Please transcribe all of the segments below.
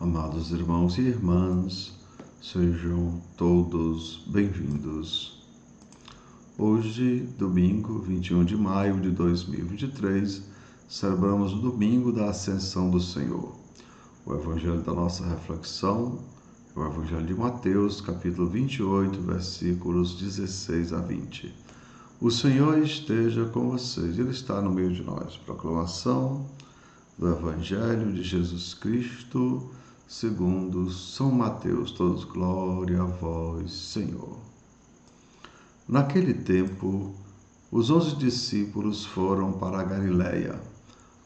Amados irmãos e irmãs, sejam todos bem-vindos. Hoje, domingo, 21 de maio de 2023, celebramos o domingo da Ascensão do Senhor. O evangelho da nossa reflexão é o evangelho de Mateus, capítulo 28, versículos 16 a 20. O Senhor esteja com vocês, Ele está no meio de nós. Proclamação do evangelho de Jesus Cristo, segundo São Mateus. Todos glória a vós, Senhor. Naquele tempo, os 11 discípulos foram para a Galiléia,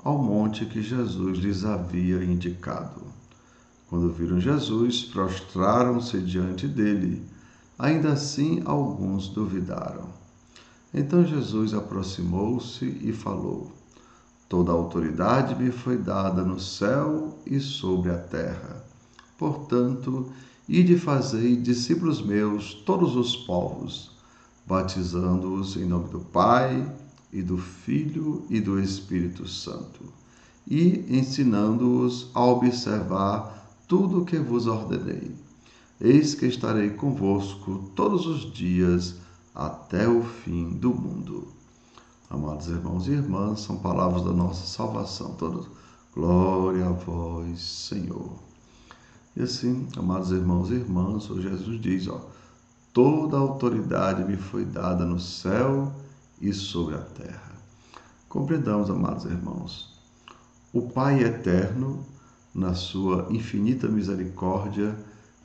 ao monte que Jesus lhes havia indicado. Quando viram Jesus, prostraram-se diante dele. Ainda assim, alguns duvidaram. Então Jesus aproximou-se e falou: Toda a autoridade me foi dada no céu e sobre a terra. Portanto, ide fazei discípulos meus todos os povos, batizando-os em nome do Pai, e do Filho e do Espírito Santo, e ensinando-os a observar tudo o que vos ordenei. Eis que estarei convosco todos os dias até o fim do mundo. Amados irmãos e irmãs, são palavras da nossa salvação. Todos, glória a vós, Senhor. E assim, amados irmãos e irmãs, o Jesus diz, toda a autoridade me foi dada no céu e sobre a terra. Compreendamos, amados irmãos, o Pai eterno, na sua infinita misericórdia,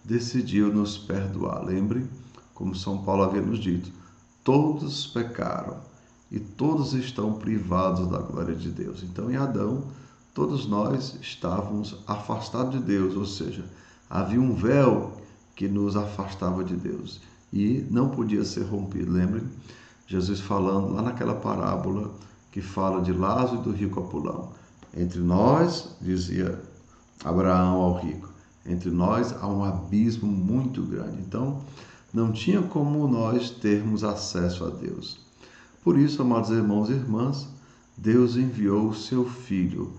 decidiu nos perdoar. Lembre, como São Paulo havia nos dito, todos pecaram e todos estão privados da glória de Deus. Então, em Adão, todos nós estávamos afastados de Deus, ou seja, havia um véu que nos afastava de Deus e não podia ser rompido. Lembrem, Jesus falando lá naquela parábola que fala de Lázaro e do rico Apulão. Entre nós, dizia Abraão ao rico, entre nós há um abismo muito grande. Então, não tinha como nós termos acesso a Deus. Por isso, amados irmãos e irmãs, Deus enviou o seu Filho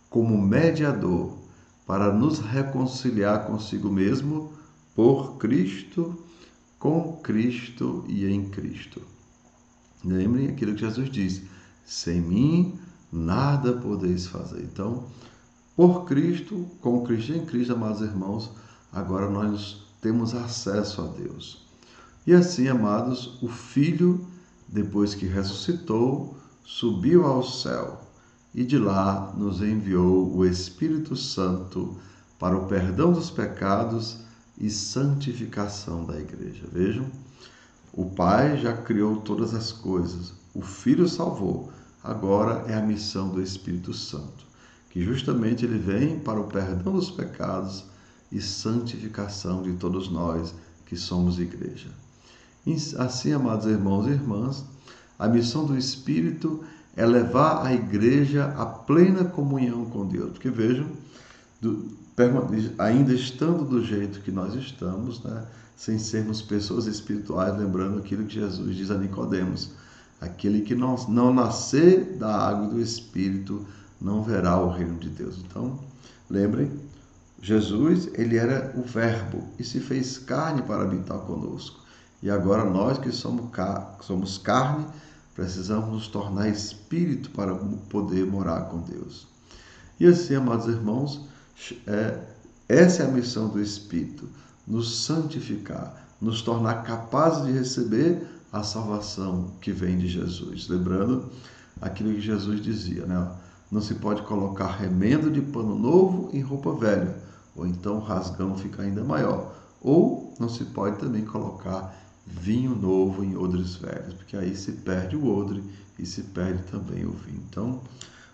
como mediador para nos reconciliar consigo mesmo por Cristo, com Cristo e em Cristo. Lembrem aquilo que Jesus disse: sem mim nada podeis fazer. Então, por Cristo, com Cristo e em Cristo, amados irmãos, agora nós temos acesso a Deus. E assim, amados, o Filho, depois que ressuscitou, subiu ao céu e de lá nos enviou o Espírito Santo para o perdão dos pecados e santificação da igreja. Vejam, o Pai já criou todas as coisas, o Filho salvou, agora é a missão do Espírito Santo, que justamente ele vem para o perdão dos pecados e santificação de todos nós que somos igreja. Assim, amados irmãos e irmãs, a missão do Espírito é levar a igreja à plena comunhão com Deus. Porque vejam, ainda estando do jeito que nós estamos, sem sermos pessoas espirituais, lembrando aquilo que Jesus diz a Nicodemos: aquele que não nascer da água e do Espírito não verá o reino de Deus. Então, lembrem, Jesus, ele era o Verbo e se fez carne para habitar conosco. E agora nós que somos carne, precisamos nos tornar espírito para poder morar com Deus. E assim, amados irmãos, essa é a missão do Espírito, nos santificar, nos tornar capazes de receber a salvação que vem de Jesus. Lembrando aquilo que Jesus dizia, não se pode colocar remendo de pano novo em roupa velha, ou então o rasgão fica ainda maior. Ou não se pode também colocar vinho novo em odres velhos, porque aí se perde o odre e se perde também o vinho. Então,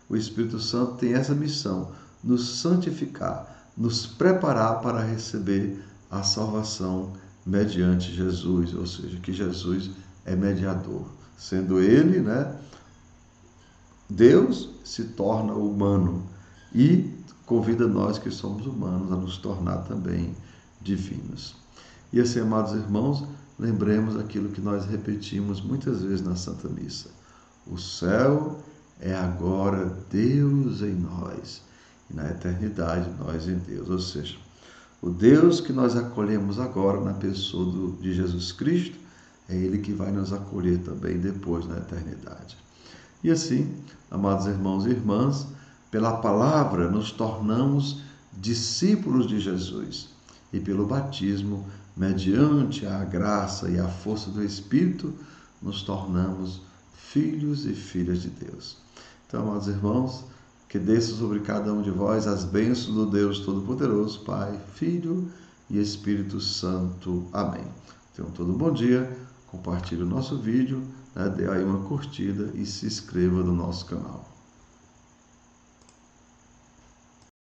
o Espírito Santo tem essa missão, nos santificar, nos preparar para receber a salvação mediante Jesus, ou seja, que Jesus é mediador. Sendo ele, Deus se torna humano e convida nós que somos humanos a nos tornar também divinos. E assim, amados irmãos, lembremos aquilo que nós repetimos muitas vezes na Santa Missa: o céu é agora Deus em nós, e na eternidade nós em Deus. Ou seja, O Deus que nós acolhemos agora na pessoa de Jesus Cristo, é Ele que vai nos acolher também depois na eternidade. E assim, amados irmãos e irmãs, pela palavra nos tornamos discípulos de Jesus e pelo batismo, mediante a graça e a força do Espírito, nos tornamos filhos e filhas de Deus. Então, amados irmãos, que desça sobre cada um de vós as bênçãos do Deus Todo-Poderoso, Pai, Filho e Espírito Santo. Amém. Tenham todo um bom dia, compartilhe o nosso vídeo, dê aí uma curtida e se inscreva no nosso canal.